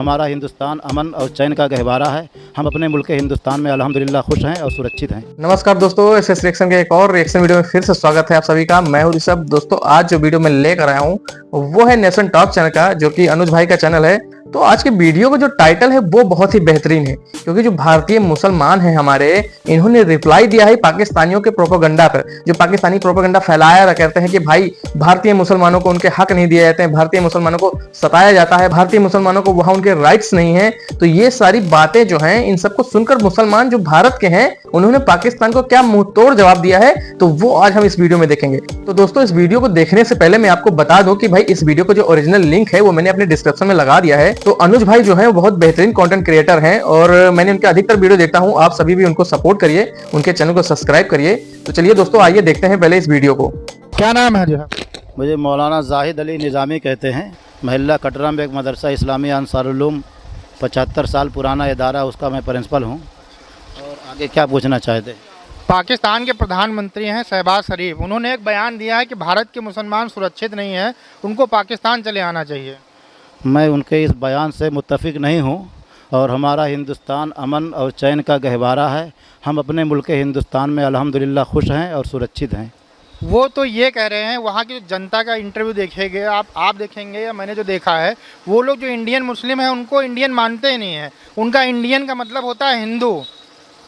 हमारा हिंदुस्तान अमन और चैन का गहवारा है। हम अपने मुल्क के हिंदुस्तान में अल्हम्दुलिल्लाह खुश हैं और सुरक्षित हैं। नमस्कार दोस्तों, एसएस रिएक्शन के एक और रिएक्शन वीडियो में फिर से स्वागत है आप सभी का। मैं हूं ऋषभ। दोस्तों आज जो वीडियो मैं लेकर आया हूं वो है नेशन टॉक चैनल का, जो कि अनुज भाई का चैनल है। तो आज के वीडियो का जो टाइटल है वो बहुत ही बेहतरीन है, क्योंकि जो भारतीय मुसलमान हैं हमारे, इन्होंने रिप्लाई दिया है पाकिस्तानियों के प्रोपेगेंडा पर। जो पाकिस्तानी प्रोपेगेंडा फैलाया कहते हैं कि भाई भारतीय मुसलमानों को उनके हक नहीं दिए जाते हैं, भारतीय मुसलमानों को सताया जाता है, भारतीय मुसलमानों को वहां उनके राइट्स नहीं है। तो ये सारी बातें जो हैं, इन सबको सुनकर मुसलमान जो भारत के हैं उन्होंने पाकिस्तान को क्या मुंह तोड़ जवाब दिया है, तो वो आज हम इस वीडियो में देखेंगे। तो दोस्तों इस वीडियो को देखने से पहले मैं आपको बता दूं कि भाई इस वीडियो को जो ओरिजिनल लिंक है वो मैंने अपने डिस्क्रिप्शन में लगा दिया है। तो अनुज भाई जो है बहुत बेहतरीन कंटेंट क्रिएटर हैं और मैंने उनके अधिकतर वीडियो देखता हूं। आप सभी भी उनको सपोर्ट करिए, उनके चैनल को सब्सक्राइब करिए। तो चलिए दोस्तों आइए देखते हैं पहले इस वीडियो को। क्या नाम है जो? मुझे मौलाना जाहिद अली निज़ामी कहते हैं। महल्ला कटरा में एक मदरसा इस्लामी अंसारुल उलूम 75 साल पुराना इदारा, उसका मैं प्रिंसिपल हूँ। और आगे क्या पूछना चाहते हैं? पाकिस्तान के प्रधानमंत्री हैं शहबाज शरीफ, उन्होंने एक बयान दिया है कि भारत के मुसलमान सुरक्षित नहीं है, उनको पाकिस्तान चले आना चाहिए। मैं उनके इस बयान से मुत्तफिक नहीं हूँ और हमारा हिंदुस्तान अमन और चैन का गहवारा है। हम अपने मुल्क के हिंदुस्तान में अल्हम्दुलिल्लाह खुश हैं और सुरक्षित हैं। वो तो ये कह रहे हैं, वहाँ की जो जनता का इंटरव्यू देखेंगे आप देखेंगे या मैंने जो देखा है, वो लोग जो इंडियन मुस्लिम हैं उनको इंडियन मानते ही नहीं है। उनका इंडियन का मतलब होता है हिंदू।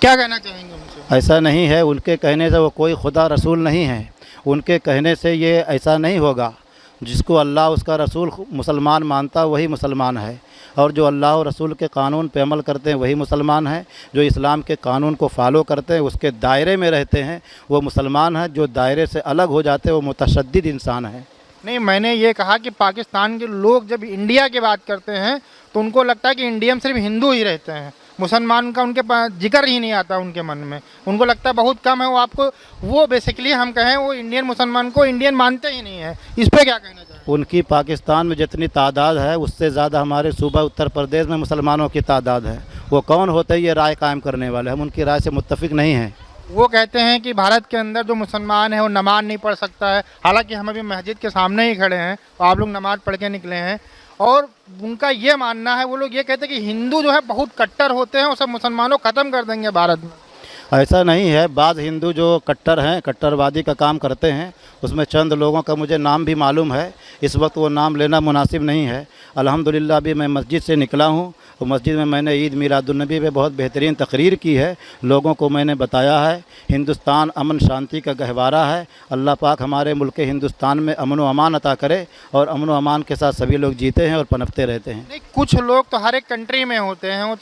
क्या कहना चाहेंगे उनसे? ऐसा नहीं है, उनके कहने से वो कोई खुदा रसूल नहीं है। उनके कहने से ये ऐसा नहीं होगा। जिसको अल्लाह उसका रसूल मुसलमान मानता वही मुसलमान है, और जो अल्लाह और रसूल के कानून पे अमल करते हैं वही मुसलमान है। जो इस्लाम के कानून को फॉलो करते हैं, उसके दायरे में रहते हैं, वो मुसलमान है। जो दायरे से अलग हो जाते हैं वो मुतशद्दिद इंसान है। नहीं, मैंने ये कहा कि पाकिस्तान के लोग जब इंडिया की बात करते हैं तो उनको लगता है कि इंडिया में सिर्फ हिंदू ही रहते हैं, मुसलमान का उनके पास जिक्र ही नहीं आता उनके मन में। उनको लगता है बहुत कम है। वो बेसिकली हम कहें वो इंडियन मुसलमान को इंडियन मानते ही नहीं है। इस पर क्या कहना चाहिए? उनकी पाकिस्तान में जितनी तादाद है उससे ज़्यादा हमारे सूबा उत्तर प्रदेश में मुसलमानों की तादाद है। वो कौन होते हैं ये राय कायम करने वाले? हम उनकी राय से मुत्तफिक नहीं हैं। वो कहते हैं कि भारत के अंदर जो मुसलमान है वो नमाज नहीं पढ़ सकता है। हालांकि हम अभी मस्जिद के सामने ही खड़े हैं और आप लोग नमाज पढ़ के निकले हैं। और उनका ये मानना है, वो लोग ये कहते हैं कि हिंदू जो है बहुत कट्टर होते हैं और सब मुसलमानों को ख़त्म कर देंगे भारत में। ऐसा नहीं है। बाज़ हिंदू जो कट्टर हैं, कट्टरवादी का काम करते हैं, उसमें चंद लोगों का मुझे नाम भी मालूम है। इस वक्त वो नाम लेना मुनासिब नहीं है। अल्हम्दुलिल्लाह अभी मैं मस्जिद से निकला हूँ और मस्जिद में मैंने ईद मिलादुन्नबी पे बहुत बेहतरीन तकरीर की है। लोगों को मैंने बताया है हिंदुस्तान अमन शांति का गहवारा है। अल्लाह पाक हमारे मुल्क हिंदुस्तान में अमन व अमान अता करे और अमन व अमान के साथ सभी लोग जीते हैं और पनपते रहते हैं। नहीं, कुछ लोग तो हर एक कंट्री में होते हैं, वो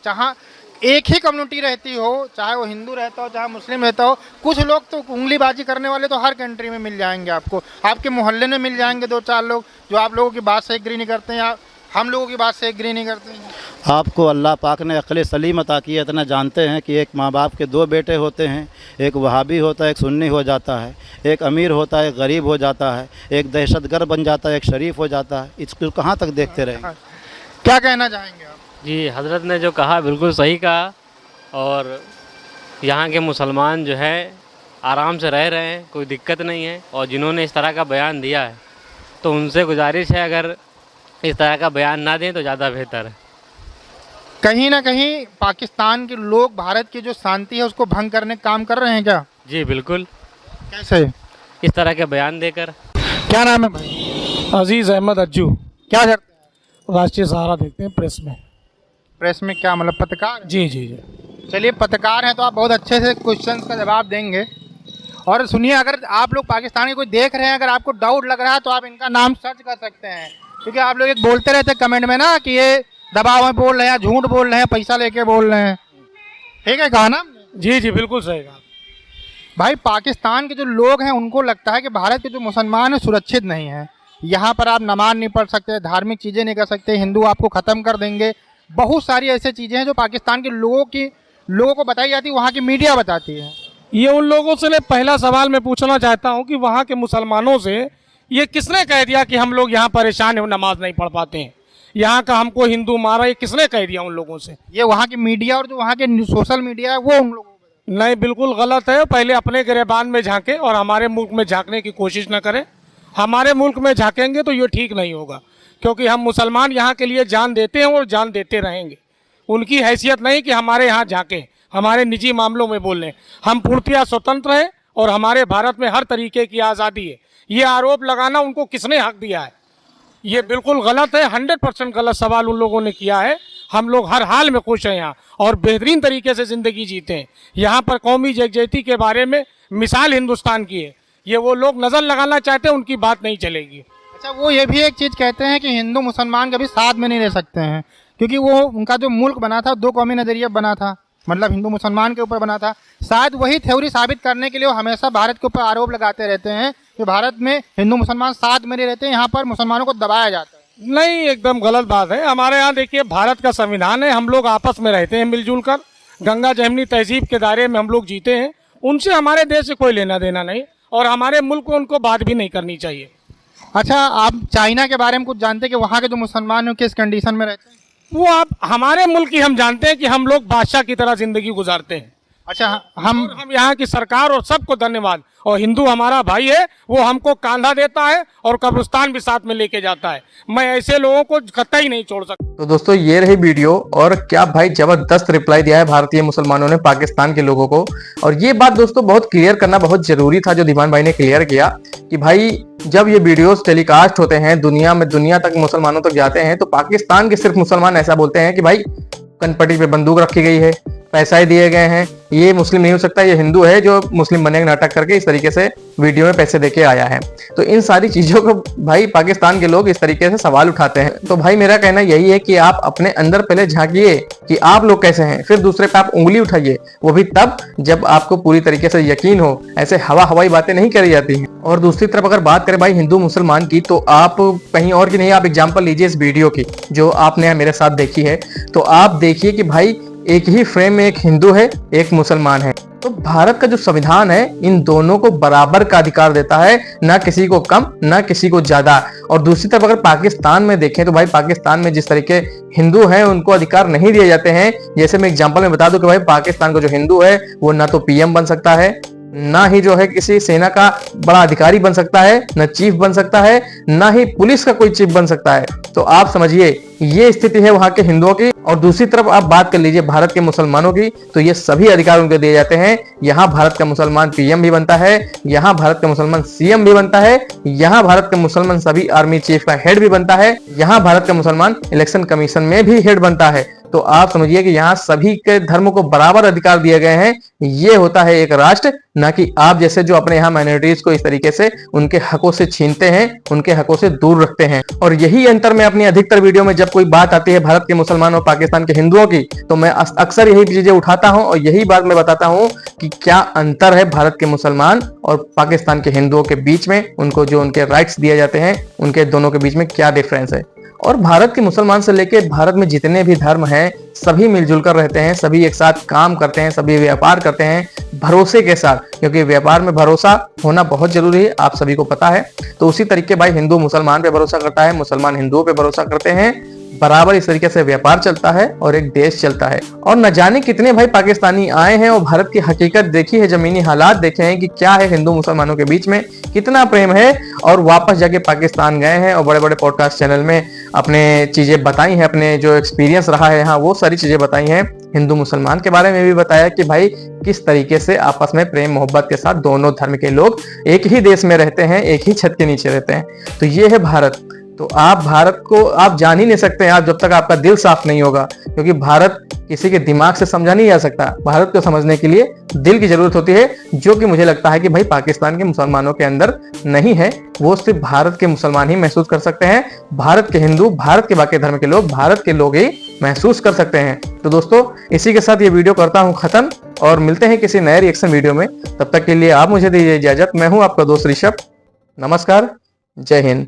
जहाँ एक ही कम्युनिटी रहती हो, चाहे वो हिंदू रहता हो चाहे मुस्लिम रहता हो। कुछ लोग तो उंगलीबाजी करने वाले तो हर कंट्री में मिल जाएंगे आपको। आपके मोहल्ले में मिल जाएंगे 2-4 लोग जो आप लोगों की बात से एग्री नहीं करते हैं या हम लोगों की बात से एग्री नहीं करते हैं। आपको अल्लाह पाक ने अक़ल सलीम अता की है। इतना जानते हैं कि एक माँ बाप के 2 बेटे होते हैं, एक वहाबी होता है, एक सुन्नी हो जाता है, एक अमीर होता है, एक गरीब हो जाता है, एक दहशतगर्द बन जाता है, एक शरीफ हो जाता है। इसको कहाँ तक देखते रहेंगे? क्या कहना चाहेंगे आप? जी, हज़रत ने जो कहा बिल्कुल सही कहा। और यहाँ के मुसलमान जो है आराम से रह रहे हैं, कोई दिक्कत नहीं है। और जिन्होंने इस तरह का बयान दिया है तो उनसे गुजारिश है अगर इस तरह का बयान ना दें तो ज़्यादा बेहतर है। कहीं ना कहीं पाकिस्तान के लोग भारत की जो शांति है उसको भंग करने का काम कर रहे हैं क्या? जी बिल्कुल। कैसे? इस तरह के बयान देकर। क्या नाम है भाई? अजीज़ अहमद अज्जू। क्या करते हैं? राष्ट्रीय सहारा देखते हैं प्रेस में। प्रेस में क्या मतलब, पत्रकार? जी जी जी। चलिए, पत्रकार हैं तो आप बहुत अच्छे से क्वेश्चंस का जवाब देंगे। और सुनिए, अगर आप लोग पाकिस्तान के कोई देख रहे हैं, अगर आपको डाउट लग रहा है तो आप इनका नाम सर्च कर सकते हैं। क्योंकि आप लोग एक बोलते रहते कमेंट में ना कि ये दबाव में बोल रहे हैं, झूठ बोल रहे हैं, पैसा लेके बोल रहे हैं। ठीक है, कहा ना? जी जी बिल्कुल सही कहा भाई पाकिस्तान के जो लोग हैं उनको लगता है कि भारत के जो मुसलमान हैं सुरक्षित नहीं है। यहाँ पर आप नमाज नहीं पढ़ सकते, धार्मिक चीज़ें नहीं कर सकते, हिंदू आपको ख़त्म कर देंगे। बहुत सारी ऐसी चीज़ें हैं जो पाकिस्तान के लोगों को बताई जाती है, वहाँ की मीडिया बताती है। ये उन लोगों से पहला सवाल मैं पूछना चाहता हूँ कि वहाँ के मुसलमानों से ये किसने कह दिया कि हम लोग यहाँ परेशान हैं, नमाज नहीं पढ़ पाते हैं, यहाँ का हमको हिंदू मारा? ये किसने कह दिया उन लोगों से? ये वहाँ की मीडिया और जो वहाँ के सोशल मीडिया है वो उन लोगों को। नहीं, बिल्कुल गलत है। पहले अपने गिरेबान में झांके और हमारे मुल्क में झांकने की कोशिश न करें। हमारे मुल्क में झांकेंगे तो ये ठीक नहीं होगा, क्योंकि हम मुसलमान यहाँ के लिए जान देते हैं और जान देते रहेंगे। उनकी हैसियत नहीं कि हमारे यहाँ झांके, हमारे निजी मामलों में बोल लें। हम पूर्णतया स्वतंत्र हैं और हमारे भारत में हर तरीके की आज़ादी है। ये आरोप लगाना उनको किसने हक दिया है? ये बिल्कुल गलत है, 100% गलत सवाल उन लोगों ने किया है। हम लोग हर हाल में खुश हैं यहाँ और बेहतरीन तरीके से ज़िंदगी जीते हैं। यहाँ पर कौमी यकजहती के बारे में मिसाल हिंदुस्तान की है। ये वो लोग नज़र लगाना चाहते हैं, उनकी बात नहीं चलेगी। अच्छा, वो ये भी एक चीज़ कहते हैं कि हिंदू मुसलमान कभी साथ में नहीं रह सकते हैं, क्योंकि वो उनका जो मुल्क बना था 2 कौमी नज़रिया बना था, मतलब हिंदू मुसलमान के ऊपर बना था। शायद वही थ्योरी साबित करने के लिए वो हमेशा भारत के ऊपर आरोप लगाते रहते हैं कि भारत में हिंदू मुसलमान साथ में नहीं रहते, यहाँ पर मुसलमानों को दबाया जाता है। नहीं, एकदम गलत बात है। हमारे यहाँ देखिए भारत का संविधान है, हम लोग आपस में रहते हैं मिलजुल कर, गंगा जमुनी तहजीब के दायरे में हम लोग जीते हैं। उनसे हमारे देश से कोई लेना देना नहीं और हमारे मुल्क को उनको बात भी नहीं करनी चाहिए। अच्छा, आप चाइना के बारे में कुछ जानते हैं कि वहाँ के जो मुसलमान हैं किस कंडीशन में रहते हैं? वो आप हमारे मुल्क की हम जानते हैं कि हम लोग बादशाह की तरह जिंदगी गुजारते हैं। अच्छा, हम यहाँ की सरकार और सबको धन्यवाद। और हिंदू हमारा भाई है, वो हमको कांधा देता है और कब्रिस्तान भी साथ में लेके जाता है। मैं ऐसे लोगों को कतई नहीं छोड़ सकता। तो दोस्तों ये रही वीडियो, और क्या भाई जबरदस्त रिप्लाई दिया है भारतीय मुसलमानों ने पाकिस्तान के लोगों को। और ये बात दोस्तों बहुत क्लियर करना बहुत जरूरी था, जो धीमान भाई ने क्लियर किया कि भाई जब ये वीडियोस टेलीकास्ट होते हैं दुनिया तक मुसलमानों तक जाते हैं, तो पाकिस्तान के सिर्फ मुसलमान ऐसा बोलते हैं कि भाई कनपट्टी पे बंदूक रखी गई है, पैसा ही दिए गए हैं, ये मुस्लिम नहीं हो सकता, ये हिंदू है जो मुस्लिम बने नाटक करके इस तरीके से वीडियो में पैसे देके आया है। तो इन सारी चीजों को भाई पाकिस्तान के लोग इस तरीके से सवाल उठाते हैं। तो भाई मेरा कहना यही है कि आप अपने अंदर पहले झांकिए कि आप लोग कैसे हैं, फिर दूसरे पे आप उंगली उठाइए, वो भी तब जब आपको पूरी तरीके से यकीन हो। ऐसे हवाई बातें नहीं करी जाती हैं। और दूसरी तरफ अगर बात करें भाई हिंदू मुसलमान की, तो आप कहीं और की नहीं, आप एग्जाम्पल लीजिए इस वीडियो की जो आपने मेरे साथ देखी है। तो आप देखिए कि भाई एक ही फ्रेम में एक हिंदू है, एक मुसलमान है। तो भारत का जो संविधान है इन दोनों को बराबर का अधिकार देता है, ना किसी को कम ना किसी को ज्यादा। और दूसरी तरफ अगर पाकिस्तान में देखें तो भाई पाकिस्तान में जिस तरीके हिंदू हैं उनको अधिकार नहीं दिए जाते हैं। जैसे मैं एग्जांपल में बता दूं कि भाई पाकिस्तान का जो हिंदू है वो ना तो पीएम बन सकता है, ना ही जो है किसी सेना का बड़ा अधिकारी बन सकता है, ना चीफ बन सकता है, ना ही पुलिस का कोई चीफ बन सकता है। तो आप समझिए ये स्थिति है वहां के हिंदुओं की। और दूसरी तरफ आप बात कर लीजिए भारत के मुसलमानों की, तो ये सभी अधिकार उनको दिए जाते हैं। यहाँ भारत का मुसलमान पीएम भी बनता है, यहाँ भारत का मुसलमान सीएम भी बनता है, यहाँ भारत का मुसलमान सभी आर्मी चीफ का हेड भी बनता है, यहाँ भारत का मुसलमान इलेक्शन कमीशन में भी हेड बनता है। तो आप समझिए कि यहाँ सभी के धर्म को बराबर अधिकार दिए गए हैं। ये होता है एक राष्ट्र, ना कि आप जैसे जो अपने यहाँ माइनॉरिटीज को इस तरीके से उनके हकों से छीनते हैं, उनके हकों से दूर रखते हैं। और यही अंतर मैं अपनी अधिकतर वीडियो में जब कोई बात आती है भारत के मुसलमानों और पाकिस्तान के हिंदुओं की, तो मैं अक्सर यही चीजें उठाता हूं और यही बात मैं बताता हूं कि क्या अंतर है भारत के मुसलमान और पाकिस्तान के हिंदुओं के बीच में, उनको जो उनके राइट्स दिए जाते हैं उनके दोनों के बीच में क्या डिफरेंस है। और भारत के मुसलमान से लेकर भारत में जितने भी धर्म हैं सभी मिलजुल कर रहते हैं, सभी एक साथ काम करते हैं, सभी व्यापार करते हैं भरोसे के साथ, क्योंकि व्यापार में भरोसा होना बहुत जरूरी है, आप सभी को पता है। तो उसी तरीके भाई हिंदू मुसलमान पे भरोसा करता है, मुसलमान हिंदुओं पे भरोसा करते हैं, बराबर इस तरीके से व्यापार चलता है और एक देश चलता है। और न जाने कितने भाई पाकिस्तानी आए हैं और भारत की हकीकत देखी है, जमीनी हालात देखे हैं कि क्या है हिंदू मुसलमानों के बीच में, कितना प्रेम है, और वापस जाके पाकिस्तान गए हैं और बड़े बड़े पॉडकास्ट चैनल में अपने चीजें बताई हैं, अपने जो एक्सपीरियंस रहा है यहाँ वो सारी चीजें बताई हैं। हिंदू मुसलमान के बारे में भी बताया कि भाई किस तरीके से आपस में प्रेम मोहब्बत के साथ दोनों धर्म के लोग एक ही देश में रहते हैं, एक ही छत के नीचे रहते हैं। तो ये है भारत। तो आप भारत को आप जान ही नहीं सकते आप जब तक आपका दिल साफ नहीं होगा, क्योंकि भारत किसी के दिमाग से समझा नहीं जा सकता। भारत को समझने के लिए दिल की जरूरत होती है, जो कि मुझे लगता है कि भाई पाकिस्तान के मुसलमानों के अंदर नहीं है। वो सिर्फ भारत के मुसलमान ही महसूस कर सकते हैं, भारत के हिंदू, भारत के बाकी धर्म के लोग, भारत के लोग ही महसूस कर सकते हैं। तो दोस्तों इसी के साथ ये वीडियो करता हूँ खत्म, और मिलते हैं किसी नए रिएक्शन वीडियो में। तब तक के लिए आप मुझे दीजिए इजाजत। मैं हूँ आपका दोस्त ऋषभ। नमस्कार, जय हिंद।